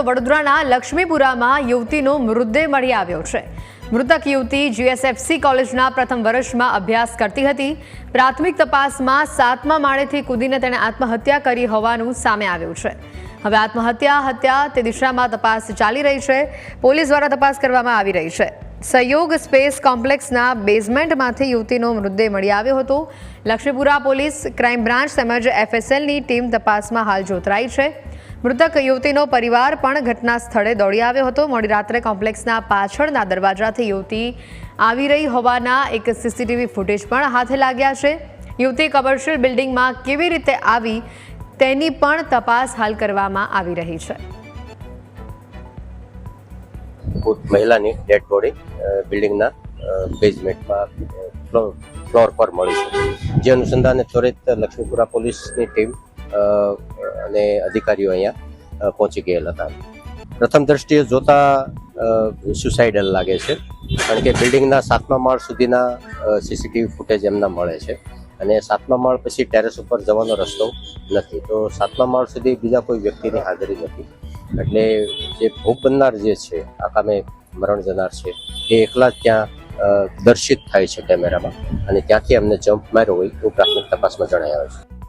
તો વડોદરાના લક્ષ્મીપુરામાં યુવતીનો મૃતદેહ મળી આવ્યો છે। મૃતક યુવતી જીએસએફસી કોલેજના પ્રથમ વર્ષમાં અભ્યાસ કરતી હતી। પ્રાથમિક તપાસમાં 7મા માળેથી કૂદીને તેણે આત્મહત્યા કરી હોવાનું સામે આવ્યું છે। હવે આત્મહત્યા તે દિશામાં તપાસ ચાલી રહી છે। પોલીસ દ્વારા તપાસ કરવામાં આવી રહી છે। સહયોગ સ્પેસ કોમ્પ્લેક્સના બેઝમેન્ટમાંથી યુવતીનો મૃતદેહ મળી આવ્યો હતો। લક્ષ્મીપુરા પોલીસ, ક્રાઇમ બ્રાન્ચ તેમજ એફએસએલની ટીમ તપાસમાં હાલ જોતરાઈ છે। મૃતક યુવતીનો પરિવાર પણ ઘટના સ્થળે દોડી આવ્યો હતો। મોડી રાત્રે કોમ્પ્લેક્સના પાછળના દરવાજાથી યુવતી આવી રહી હોવાના એક સીસીટીવી ફૂટેજ પણ હાથે લાગ્યા છે। યુવતી કમર્શિયલ બિલ્ડિંગમાં કેવી રીતે આવી તેની પણ તપાસ હાલ કરવામાં આવી રહી છે। મહિલાની ડેડ બોડી બિલ્ડિંગના બેઝમેન્ટમાં ફ્લોર પર મળી છે। જે અનુસંધાને ત્વરિત લક્ષ્મીપુરા પોલીસની ટીમ અને અધિકારીઓ અહીંયા પહોંચી ગયેલા હતા। પ્રથમ દ્રષ્ટિએ જોતા સુસાઇડલ લાગે છે, કારણ કે બિલ્ડિંગના 7મા માળ સુધીના સીસીટીવી ફૂટેજ એમના મળે છે અને 7મા માળ પછી ટેરેસ ઉપર જવાનો રસ્તો નથી, તો 7મા માળ સુધી બીજા કોઈ વ્યક્તિની હાજરી નથી। એટલે જે ભોગ બનનાર જે છે, આ કામે મરણ જનાર છે, એ એકલા જ ત્યાં દર્શિત થાય છે કેમેરામાં અને ત્યાંથી એમને જમ્પ માર્યો હોય એવું પ્રાથમિક તપાસમાં જણાય આવે છે।